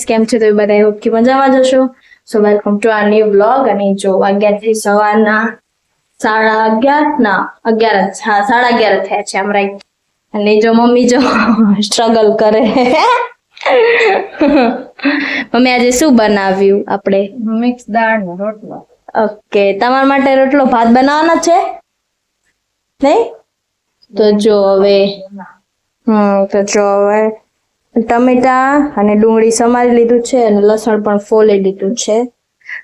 Guys, કેમ છો તમે બધા? હોપ કે મજામાં જશો. So welcome to our new vlog. અને જો 11 થી સવારના 11:30 ના 11 હા 11:30 થયા છે આમ રાઈટ. અને જો મમ્મી જો સ્ટ્રગલ કરે. મમ્મી આજે શું બનાવ્યું આપણે? મિક્સ દાળ નો રોટલો. ઓકે, તમારા માટે રોટલો ભાત બનાવવાના છે નહીં? તો જો હવે તો જો હવે ટમેટા અને ડુંગળી સમારી લીધું છે અને લસણ પણ ફોલી લીધું છે.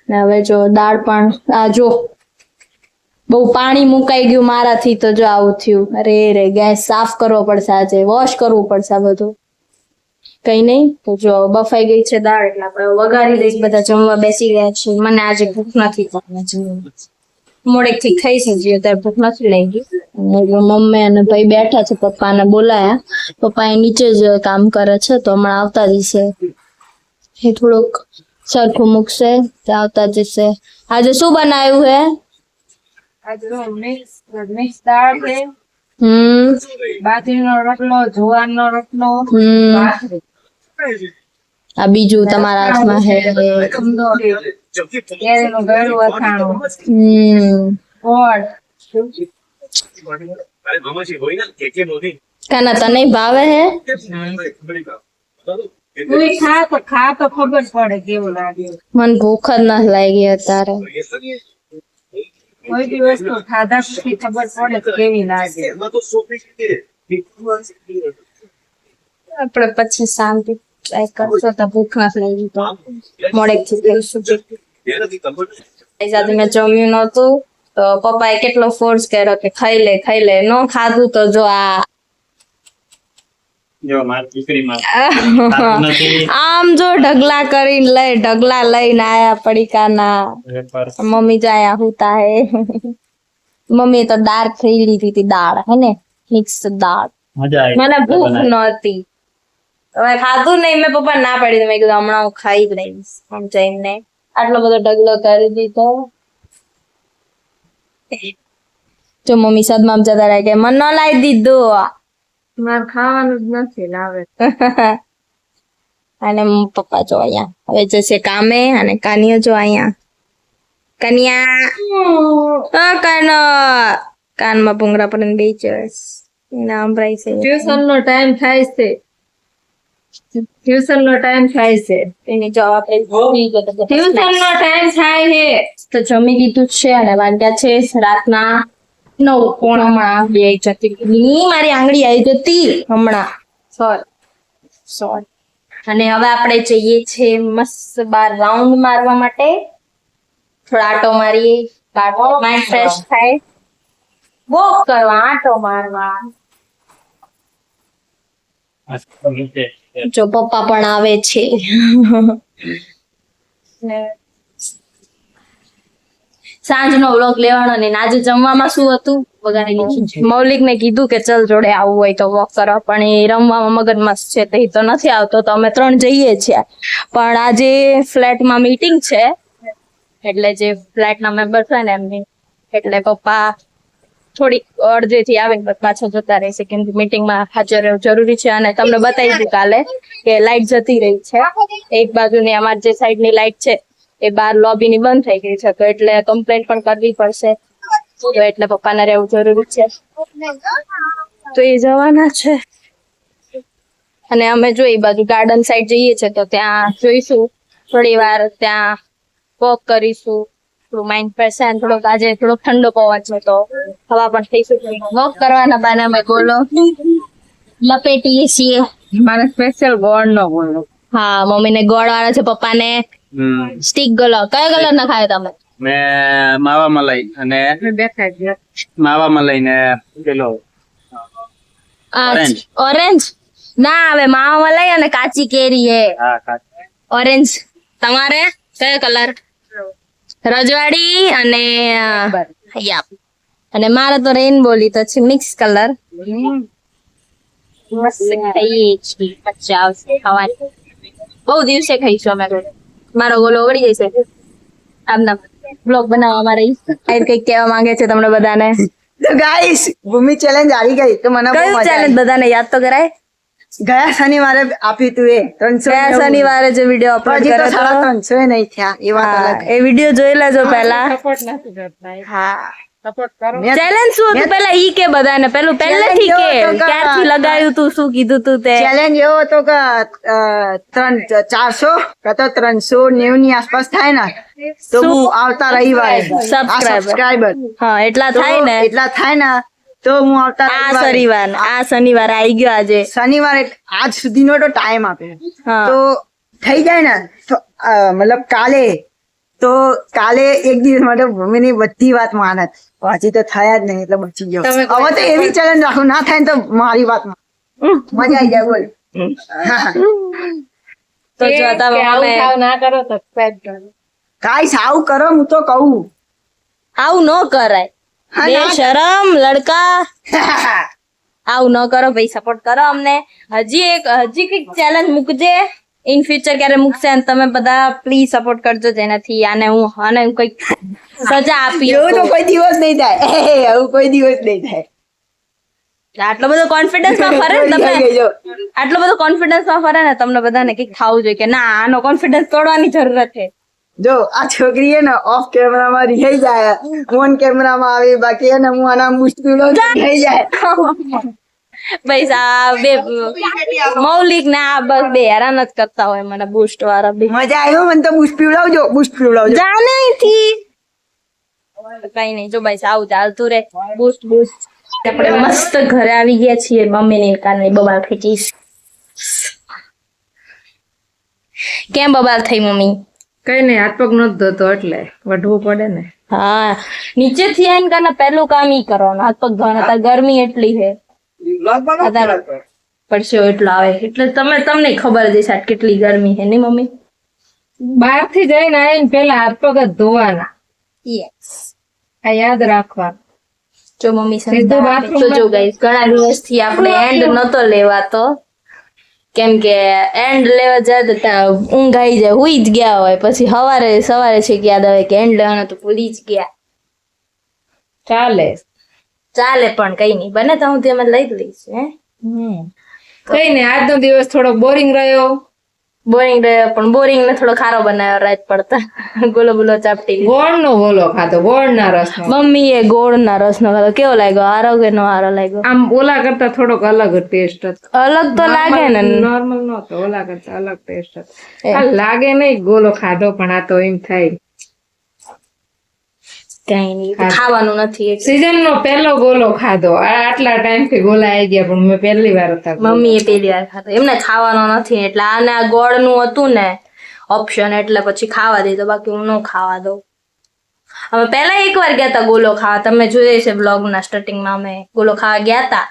ને હવે જો દાળ પણ આ જો બહુ પાણી મુકાઈ ગયું મારાથી તો જો આવું થયું. અરે રે ગેસ સાફ કરવો પડશે, આજે વોશ કરવું પડશે આ બધું. કઈ નહીં, તો જો બફાઈ ગઈ છે દાળ એટલે આપણે વઘારી દઈશ. બધા જમવા બેસી ગયા છે. મને આજે ભૂખ નથી મોડેક થી થઈ છે જે અત્યારે ભૂખ નથી લાગી. મમ્મી અને ભાઈ બેઠા છે, પપ્પાને બોલાયા. પપ્પા એ નીચે જ કામ કરે છે તો હમણાં આવતા જશે. એ થોડુંક સરખું મૂકશે તો આવતા જશે. આજે શું બનાવ્યું હે? આજે મિક્સ દાળ છે, બાજરીનો રોટલો, જુવારનો રોટલો, ભાખરી. આ બીજું તમારા હાથમાં હે કેરીનું ગળું અથાણું, ગોળ. કાના તને ભાવે હે? તું ખા તો ખબર પડે કેવું લાગે. મને ભૂખ જ નથી લાગી અત્યારે. કોઈ બી વસ્તુ ખાધા પછી ખબર પડે કે કેવી લાગે. આપણે પછી શાંતિ ટ્રાય કરશો તો ભૂખ નથી લાગી તો મોડેક થી જઈશું. સાથે મેં જમ્યું નતું તો પપ્પાએ કેટલો ફોર્સ કર્યો કે ખાઈ લે ખાઈ લે. ન ખાધું તો જો આ આમ જો ઢગલા લઈને આયા પડીકાના. મમ્મી જાય હુતા હે. મમ્મી તો દાળ ખાઈ લીધી હતી, દાળ હે ને મિક્સ દાળ. મને ભૂખ નહોતી, હવે ખાધું નહીં. મેં પપ્પા ના પાડી, મેં કીધું હમણાં હું ખાઈ જ લઈશ. સમજાઈને આટલો બધો ઢગલો કરી દીધો. જો મમ્મી સદમામ જતા રહે કે મને ન લાવી દીધું. મારે ખાવાનું જ નથી લાવે. અને પપ્પા જો અહીંયા હવે જશે કામે. અને કાનિયા જો અહીંયા. કાનિયા કાનમાં ભૂંગળા પડે બે ચસ એના સંભળાય છે. ટ્યુશન નો ટાઈમ થાય છે. એની જવાબ ટ્યુશન નો ટાઈમ થાય છે. તો જમી લીધું છે અને વાગ્યા છે રાતના 9 હમણાં બે જતી મારી આંગળી આવી જતી હમણાં. સોરી. અને હવે આપણે જઈએ છીએ મસ્ત બાર રાઉન્ડ મારવા માટે. થોડા આટો મારીએ, માઇન્ડ ફ્રેશ થાય. વોક કરવા, આટો મારવા. જો પપ્પા પણ આવે છે. સાંજનો વ્લોગ લેવાનો ને આજે જમવામાં શું હતું વગાડી. મૌલિક ને કીધું કે ચલ જોડે આવવું હોય તો વોક કરવા, પણ એ રમવામાં મગજમસ્ત છે તો એ તો નથી આવતો. તો અમે 3 જઈએ છીએ. પણ આજે ફ્લેટમાં મીટિંગ છે એટલે જે ફ્લેટના મેમ્બર છે ને એમની, એટલે પપ્પા થોડીક અડધેથી આવે પાછા જતા રહેશે કેમ કે મીટિંગમાં હાજર રહેવું જરૂરી છે. અને તમને બતાવી દીધું કાલે કે લાઈટ જતી રહી છે. એક બાજુની અમારી જે સાઈડની લાઈટ છે એ બાર લોબીની બંધ થઈ ગઈ છે, તો એટલે કમ્પ્લેન્ટ પણ કરવી પડશે. તો એટલે પપ્પાને રહેવું જરૂરી છે, તો એ જવાના છે. અને અમે જો એ બાજુ ગાર્ડન સાઈડ જઈએ છીએ તો ત્યાં જોઈશું થોડી વાર, ત્યાં વોક કરીશું. થોડું માઇન્ડ ફ્રેશ થાય. થોડોક આજે થોડોક ઠંડો પવન છે તો હવા પણ થઈશું. વોક કરવાના બાને અમે બોલો લપેટીએ છીએ. મારે સ્પેશિયલ ગોળ નો બોલો. હા, મમ્મીને ગોળ વાળો છે, પપ્પાને સ્ટીક ગોળ. કયો કલર ના ખાયો તમે? મેં માવા મલાઈ અને માવા મલાઈ ને પેલો ઓરેન્જ ના આવે. માવા મલાઈ અને કાચી કેરી હે ઓરેન્જ. તમારે કયો કલર? રજવાડી અને અને મારે તો રેનબો લીધો છે, મિક્સ કલર. મસ્ત ખાઈએ છીએ, મજા આવશે ખાવાની. બહુ દિવસે ખાઈશું અમે. મારો ગોલો ઓગળી જશે આમના બ્લોગ બનાવવા. મારે કઈક કહેવા માંગે છે તમને બધાને. તો ગાઈસ ભૂમિ ચેલેન્જ આવી ગઈ તો મને કયું ચેલેન્જ બધાને યાદ તો કરાય. ગયા શનિવારે આપ્યું તું એ 300 ગયા શનિવારે જે વિડીયો અપલોડ હજી તો કર્યો હતો 350 નહીં થયા એ વાત હા, અલગ. એ વિડીયો જોઈ લેજો પહેલા. સપોર્ટ નથી કરતા હા, સપોર્ટ કરો મેં- ચેલેન્જ શું હતું પેલા ઈ કે બધાને પેલું પહેલેથી કે Challenge એવો હતો કે- ક્યારથી લગાવ્યું તું, શું કીધું તું તે? ચેલેન્જ એવો હતો કે 400 કાં તો 390 ની આસપાસ થાય ને તો શું? હું આવતા રવિવારે સબસ્ક્રાઇબર હા, એટલા થાય ને એટલા થાય ને તો હું આવતા આ રવિવારે શનિવાર આવી ગયો આજે. શનિવારે આજ સુધીનો તો ટાઈમ આપ્યો હા, તો થઈ જાય ને તો મતલબ કાલે એક દિવસ માટે મમ્મીની બધી વાત માનત હજી તો થયા જ નહીં એટલે બચી ગયો. તમે હવે તો એવી ચેલેન્જ રાખું ના થાય ને તો મારી વાત મજા આવી જાય બોલ. હા. તો જો તમે અમે ના કરો તો સબસ્ક્રાઇબ કરો કાંઈ સાવ કરો હું તો કહું. આવું ન કરાય. હા, બે ના. શરમ લડકા, આવું ન કરો ભાઈ, સપોર્ટ કરો અમને. હજી કઈક ચેલેન્જ મૂકજે ઇન ફ્યુચર ક્યારે મૂકશે અને તમે બધા પ્લીઝ સપોર્ટ કરજો જેનાથી આને હું કઈક સજા આપી એવું તો શકું. કોઈ દિવસ નહીં થાય. એવું કોઈ દિવસ નહીં થાય. આટલો બધો કોન્ફિડન્સ માં ફરે ને તમે, થઈ ગઈ જો. આટલો બધો કોન્ફિડન્સ માં ફરે ને તમને બધાને કઈક થવું જોઈએ કે ના આનો કોન્ફિડન્સ તોડવાની જરૂરત છે. જો આ છોકરી હે ને ઓફ કેમેરામાં રિહાઈ જાય, ઓન કેમેરામાં આવે, બાકી હે ને હું આના મુશ્કેલો થઈ જાય. બસ આ બે મૌલિક ને આ બસ બે હેરાન જ કરતા હોય મને, બુસ્ટ વાળા બે. મજા આવ્યો મને તો. બુસ્ટ પીવડાવજો. જાને અહીંથી. કઈ નહીં, જો ભાઈ આવું ચાલતું રે. બુસ્ટ આપણે મસ્ત ઘરે આવી ગયા છીએ. મમ્મી ની કારણે બબાલ ખેંચીશ. કેમ બબાલ થઈ મમ્મી? કઈ નહીં હાથ પગ નથી ધોતો એટલે વઢવું પડે ને હા, નીચે થી આઈને કારણે પહેલું કામ ઈ કરવાનું, હાથ પગ ધોવાના. અત્યારે ગરમી એટલી છે, અત્યારે પરસેવો એટલો આવે એટલે તમને ખબર જ હશે કેટલી ગરમી છે નહીં મમ્મી? બહાર થી જઈને આવીને પેલા હાથ પગ જ ધોવાના, યસ. આ યાદ રાખવાનું. જો મમ્મી સીધું bathroom જો ગાઈસ ઘણા દિવસથી આપણે એન્ડ નતો લેવાતો, કેમ કે એન્ડ લેવા જાય તો ત્યાં ઊંઘ આવી જાય, હુઈ જ ગયા હોય, પછી સવારે છે યાદ આવે કે એન્ડ લેવાનો તો ભૂલી જ ગયા. ચાલે પણ કઈ નહીં, બને તો હું તેમાં લઈ જ લઈશ. કઈ નહીં આજનો દિવસ થોડો બોરિંગ રહ્યો. બોરિંગ રહ્યો પણ બોરિંગ ને થોડો ખારો બનાવ્યો રાત પડતા. ગોલો ચાપટી લીધો. ગોળ નો ગોલો ખાધો, ગોળ ના રસ નો. મમ્મી એ ગોળના રસનો ખાધો. કેવો લાગ્યો? હારો કે નો હારો લાગ્યો? આમ ઓલા કરતા થોડોક અલગ ટેસ્ટ હતો. અલગ તો લાગે ને. નોર્મલ નતો, ઓલા કરતા અલગ ટેસ્ટ હતો. આ લાગે નહીં ગોલો ખાધો પણ આ તો એમ થાય કઈ નહીં, ખાવાનું નથી એટલે. સીઝન નો પહેલો ગોલો ખાધો. આટલા ટાઈમ થી ગોલા આવી ગયા પણ મેં પહેલી વાર હતા. મમ્મી એ પેલી વાર ખાધો, એમને ખાવાનો નથી એટલે આને આ ગોળ નું હતું ને ઓપ્શન એટલે પછી ખાવા દીધો, બાકી હું ન ખાવા દઉં. અમે પહેલા એકવાર ગયા હતા ગોલો ખાવા, તમે જોયે છે બ્લોગ ના સ્ટાર્ટિંગમાં અમે ગોલો ખાવા ગયા હતા,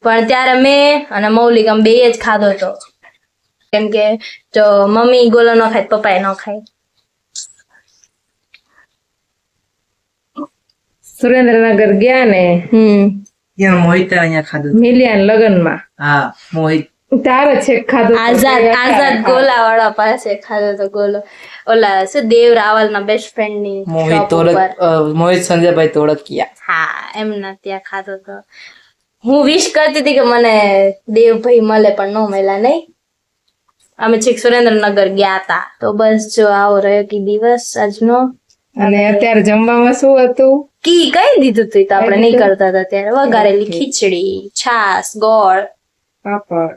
પણ ત્યારે મેં અને મૌલિક અમે બે જ ખાધો હતો, કેમ કે જો મમ્મી ગોલો ન ખાય પપ્પા ન ખાય. સુરેન્દ્રનગર ગયા ને મોહિતે અહીંયા ખાધું. મિલિયન લગન માં હા, મોહિત. તારે છે ખાધું. આઝાદ ગોલા વાળા પાસે ખાધો તો ગોલો. ઓલા શું દેવ રાવલ ના બેસ્ટ ફ્રેન્ડ ની shop ઉપર. મોહિત સંજયભાઈ તોડકિયા. હા, એમના ત્યાં ખાધો તો. હું વિશ કરતી હતી કે મને દેવભાઈ મળે પણ ન મળ્યા. નહીં, અમે છેક સુરેન્દ્રનગર ગયા હતા. તો બસ જો આવો રહ્યો કે દિવસ આજનો. અને અત્યારે જમવામાં શું હતું? કઈ દીધું તું તો આપણે નહીં કરતા હતા ત્યારે? વઘારેલી ખીચડી, છાસ, ગોળ, પાપડ.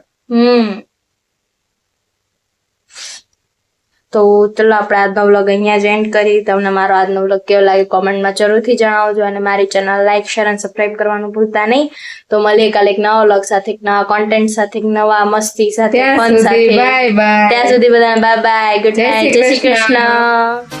તો ચલો આપણે આજનો વ્લોગ અહીંયા જ એન્ડ કરી. તમને મારો આજનો વ્લોગ કેવો લાગે કોમેન્ટમાં જરૂરથી જણાવજો, અને મારી ચેનલ લાઈક શેર અને સબસ્ક્રાઇબ કરવાનું ભૂલતા નહીં. તો મળીએ કાલે એક નવા વ્લોગ સાથે, એક નવા કોન્ટેન્ટ સાથે, એક નવા મસ્તી સાથે, ફન સાથે. Bye bye. ત્યાં સુધી બધાને બાય બાય, ગુડ નાઇટ, જય શ્રી કૃષ્ણ.